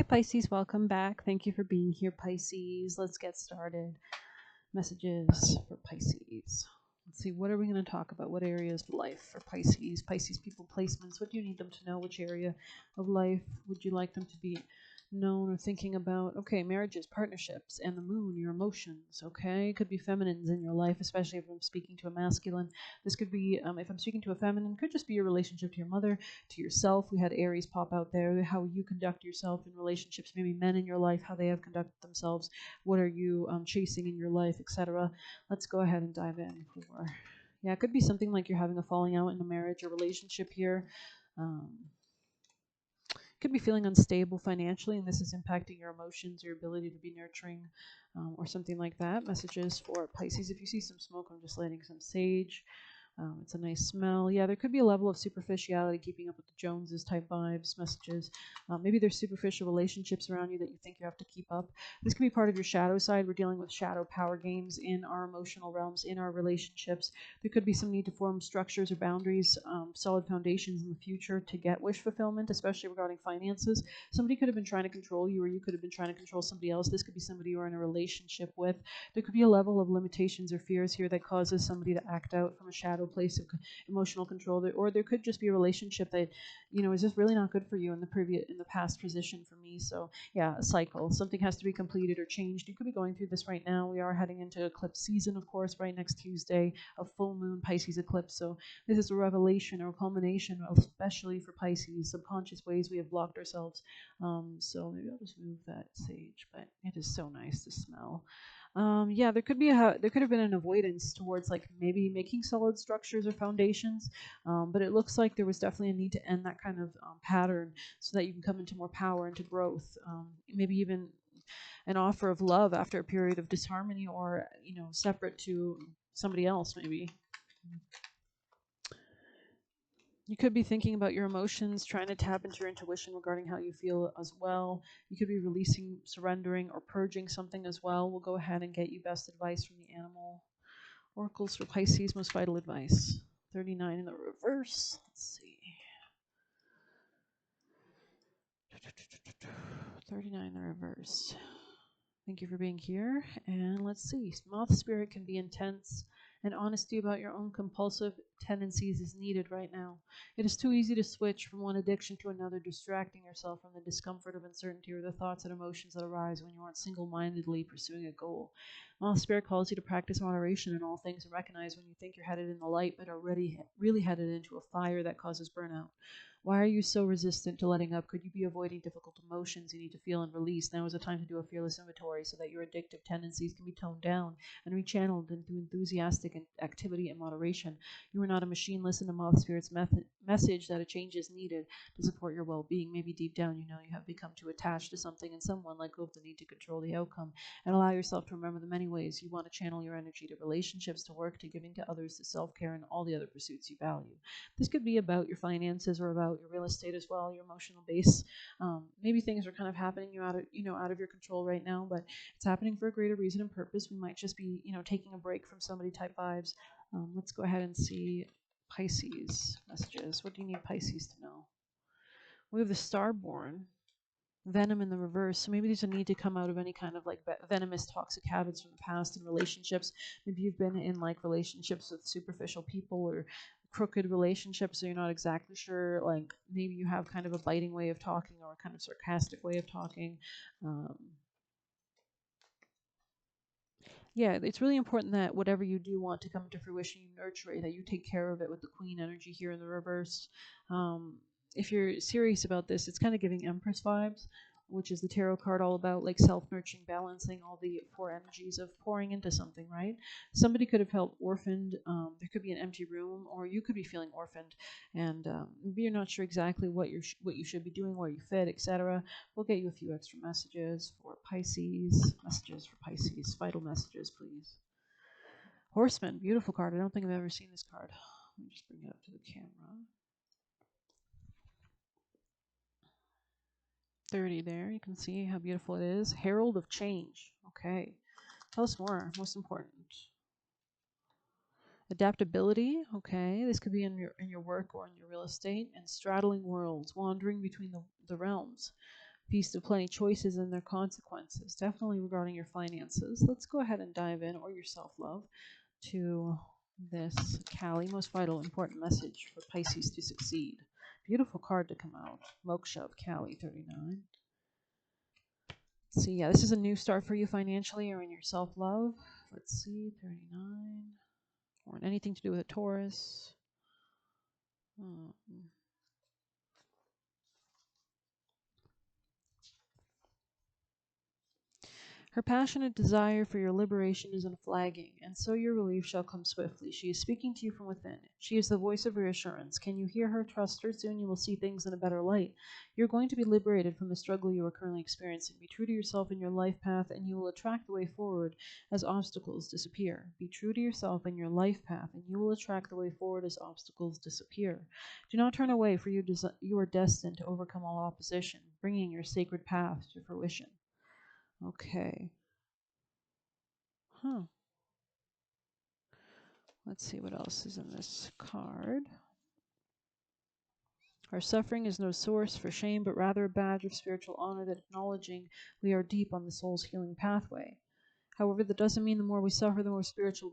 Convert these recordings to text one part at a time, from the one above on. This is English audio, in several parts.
Pisces, welcome back. Thank you for being here, Pisces. Let's get started. Messages for Pisces. Let's see, what are we going to talk about? What areas of life for Pisces? Pisces people placements. What do you need them to know? Which area of life would you like them to be known or thinking about? Okay, marriages, partnerships, and the moon, your emotions. Okay, it could be feminines in your life, especially if I'm speaking to a masculine. This could be, if I'm speaking to a feminine, could just be your relationship to your mother, to yourself. We had Aries pop out there, how you conduct yourself in relationships, maybe men in your life, how they have conducted themselves, what are you chasing in your life, etc. Let's go ahead and dive in for, yeah, it could be something like you're having a falling out in a marriage or relationship here. Could be feeling unstable financially, and this is impacting your emotions, your ability to be nurturing, or something like that. Messages for Pisces. If you see some smoke, I'm just lighting some sage. It's a nice smell. Yeah, there could be a level of superficiality, keeping up with the Joneses type vibes, messages. Maybe there's superficial relationships around you that you think you have to keep up. This could be part of your shadow side. We're dealing with shadow power games in our emotional realms, in our relationships. There could be some need to form structures or boundaries, solid foundations in the future to get wish fulfillment, especially regarding finances. Somebody could have been trying to control you, or you could have been trying to control somebody else. This could be somebody you're in a relationship with. There could be a level of limitations or fears here that causes somebody to act out from a shadow place of emotional control, or there could just be a relationship that is just really not good for you in the past position for me. So yeah, a cycle, something has to be completed or changed. You could be going through this right now. We are heading into eclipse season, of course, right next Tuesday, a full moon Pisces eclipse. So this is a revelation or a culmination of, especially for Pisces, subconscious ways we have blocked ourselves. So maybe I'll just move that sage, but it is so nice to smell. Yeah, there could have been an avoidance towards like maybe making solid structures or foundations, but it looks like there was definitely a need to end that kind of pattern so that you can come into more power, into growth, maybe even an offer of love after a period of disharmony, or separate to somebody else maybe. You could be thinking about your emotions, trying to tap into your intuition regarding how you feel as well. You could be releasing, surrendering, or purging something as well. We'll go ahead and get you best advice from the animal oracles for Pisces, most vital advice. 39 in the reverse. Let's see. 39 in the reverse. Thank you for being here. And let's see. Moth spirit can be intense, and honesty about your own compulsive tendencies is needed right now. It is too easy to switch from one addiction to another, distracting yourself from the discomfort of uncertainty or the thoughts and emotions that arise when you aren't single-mindedly pursuing a goal. Moth spirit calls you to practice moderation in all things and recognize when you think you're headed in the light but are really headed into a fire that causes burnout. Why are you so resistant to letting up? Could you be avoiding difficult emotions you need to feel and release? Now is the time to do a fearless inventory so that your addictive tendencies can be toned down and rechanneled into enthusiastic activity and moderation. You are not a machine. Listen to Moth Spirit's message that a change is needed to support your well-being. Maybe deep down you know you have become too attached to something and someone, let go of the need to control the outcome, and allow yourself to remember the many ways you want to channel your energy to relationships, to work, to giving to others, to self-care, and all the other pursuits you value. This could be about your finances or about your real estate as well, your emotional base. Maybe things are kind of happening out of your control right now, but it's happening for a greater reason and purpose. We might just be, taking a break from somebody type vibes. Let's go ahead and see Pisces messages. What do you need Pisces to know? We have the Starborn. Venom in the reverse. So maybe there's a need to come out of any kind of like venomous toxic habits from the past in relationships. Maybe you've been in like relationships with superficial people or crooked relationships, so you're not exactly sure. Like maybe you have kind of a biting way of talking or a kind of sarcastic way of talking. Yeah, it's really important that whatever you do want to come to fruition, you nurture it, that you take care of it with the Queen energy here in the reverse. If you're serious about this, it's kind of giving Empress vibes, which is the tarot card all about like self-nurturing, balancing all the four energies of pouring into something, right? Somebody could have felt orphaned. There could be an empty room, or you could be feeling orphaned, and maybe you're not sure exactly what you should be doing, where you fit, etc. We'll get you a few extra messages for Pisces. Messages for Pisces. Vital messages, please. Horseman, beautiful card. I don't think I've ever seen this card. Let me just bring it up to the camera. 30 there. You can see how beautiful it is. Herald of Change. Okay. Tell us more. Most important. Adaptability. Okay. This could be in your work or in your real estate. And straddling worlds, wandering between the realms. Feast of plenty choices and their consequences, definitely regarding your finances. Let's go ahead and dive in, or your self-love, to this Kali, most vital, important message for Pisces to succeed. Beautiful card to come out. Moksha of Kali, 39. Let's see, yeah, this is a new start for you financially or in your self-love. Let's see, 39. Or anything to do with a Taurus. Her passionate desire for your liberation is unflagging, and so your relief shall come swiftly. She is speaking to you from within. She is the voice of reassurance. Can you hear her? Trust her. Soon you will see things in a better light. You're going to be liberated from the struggle you are currently experiencing. Be true to yourself in your life path, and you will attract the way forward as obstacles disappear. Be true to yourself in your life path, and you will attract the way forward as obstacles disappear. Do not turn away, for you are destined to overcome all opposition, bringing your sacred path to fruition. Okay. Huh. Let's see what else is in this card. Our suffering is no source for shame, but rather a badge of spiritual honor that acknowledging we are deep on the soul's healing pathway. However, that doesn't mean the more we suffer, the more spiritual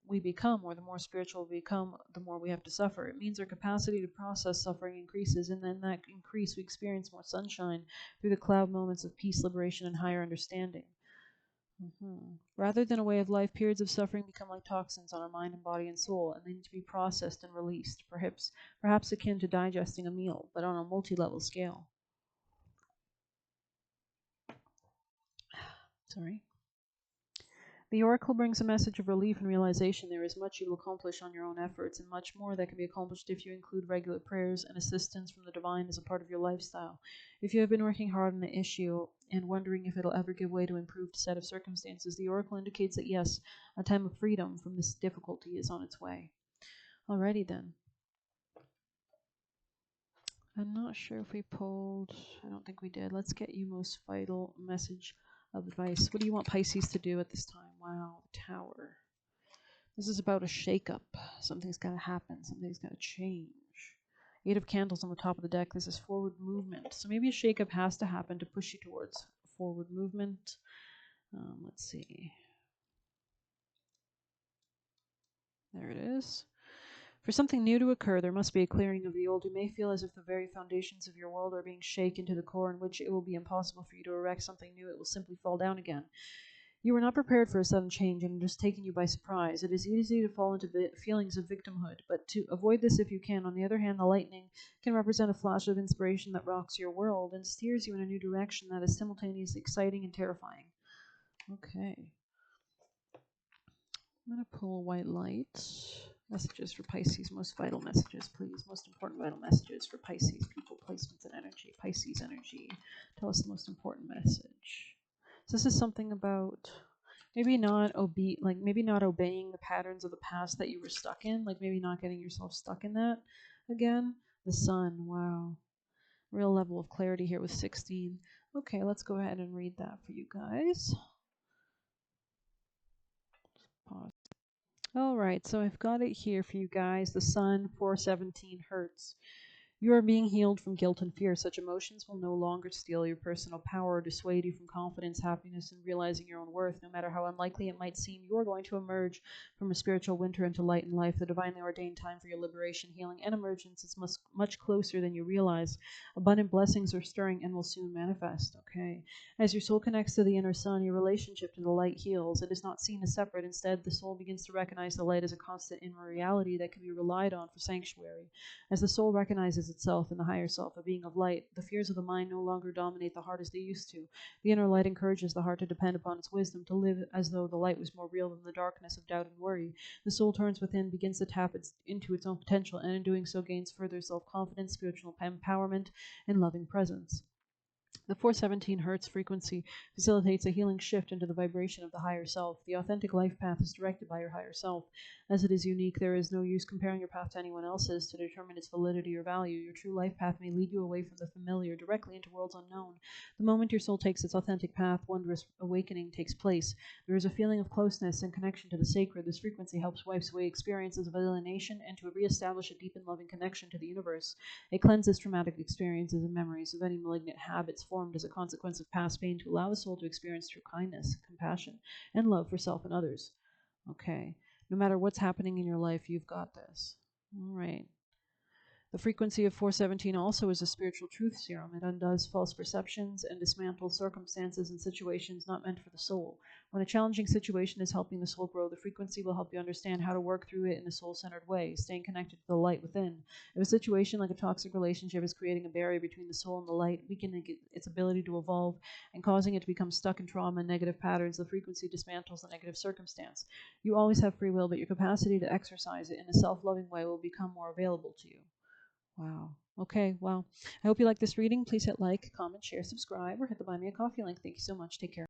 we become, or the more spiritual we become, the more we have to suffer. It means our capacity to process suffering increases, and in that increase we experience more sunshine through the cloud moments of peace, liberation, and higher understanding. Rather than a way of life, periods of suffering become like toxins on our mind and body and soul, and they need to be processed and released, perhaps akin to digesting a meal, but on a multi-level scale. Sorry. The oracle brings a message of relief and realization. There is much you will accomplish on your own efforts, and much more that can be accomplished if you include regular prayers and assistance from the divine as a part of your lifestyle. If you have been working hard on the issue and wondering if it'll ever give way to improved set of circumstances, the oracle indicates that yes, a time of freedom from this difficulty is on its way. Alrighty then. I'm not sure if we pulled, I don't think we did. Let's get you most vital message of advice. What do you want Pisces to do at this time? Wow, the Tower. This is about a shakeup. Something's got to happen. Something's got to change. 8 of Candles on the top of the deck. This is forward movement. So maybe a shakeup has to happen to push you towards forward movement. Let's see. There it is. For something new to occur, there must be a clearing of the old. You may feel as if the very foundations of your world are being shaken to the core, in which it will be impossible for you to erect something new. It will simply fall down again. You were not prepared for a sudden change, and it has taken you by surprise. It is easy to fall into feelings of victimhood, but to avoid this if you can. On the other hand, the lightning can represent a flash of inspiration that rocks your world and steers you in a new direction that is simultaneously exciting and terrifying. Okay. I'm going to pull a white light. Messages for Pisces. Most vital messages, please. Most important vital messages for Pisces. People, placements, and energy. Pisces energy. Tell us the most important message. So this is something about maybe not obeying the patterns of the past that you were stuck in. Like maybe not getting yourself stuck in that again. The Sun. Wow. Real level of clarity here with 16. Okay, let's go ahead and read that for you guys. Pause. All right, so I've got it here for you guys. The Sun, 417 hertz. You are being healed from guilt and fear. Such emotions will no longer steal your personal power or dissuade you from confidence, happiness, and realizing your own worth. No matter how unlikely it might seem, you are going to emerge from a spiritual winter into light and life. The divinely ordained time for your liberation, healing, and emergence is much closer than you realize. Abundant blessings are stirring and will soon manifest. Okay. As your soul connects to the inner sun, your relationship to the light heals. It is not seen as separate. Instead, the soul begins to recognize the light as a constant inner reality that can be relied on for sanctuary. As the soul recognizes itself in the higher self, a being of light, the fears of the mind no longer dominate the heart as they used to. The inner light encourages the heart to depend upon its wisdom, to live as though the light was more real than the darkness of doubt and worry. The soul turns within, begins to tap into its own potential, and in doing so gains further self-confidence, spiritual empowerment, and loving presence. The 417 hertz frequency facilitates a healing shift into the vibration of the higher self. The authentic life path is directed by your higher self. As it is unique, there is no use comparing your path to anyone else's to determine its validity or value. Your true life path may lead you away from the familiar, directly into worlds unknown. The moment your soul takes its authentic path, wondrous awakening takes place. There is a feeling of closeness and connection to the sacred. This frequency helps wipes away experiences of alienation and to reestablish a deep and loving connection to the universe. It cleanses traumatic experiences and memories of any malignant habits, formed as a consequence of past pain to allow the soul to experience true kindness, compassion, and love for self and others. Okay. No matter what's happening in your life, you've got this. All right. The frequency of 417 also is a spiritual truth serum. It undoes false perceptions and dismantles circumstances and situations not meant for the soul. When a challenging situation is helping the soul grow, the frequency will help you understand how to work through it in a soul-centered way, staying connected to the light within. If a situation like a toxic relationship is creating a barrier between the soul and the light, weakening its ability to evolve and causing it to become stuck in trauma and negative patterns, the frequency dismantles the negative circumstance. You always have free will, but your capacity to exercise it in a self-loving way will become more available to you. Wow. Okay, well, I hope you like this reading. Please hit like, comment, share, subscribe, or hit the Buy Me a Coffee link. Thank you so much. Take care.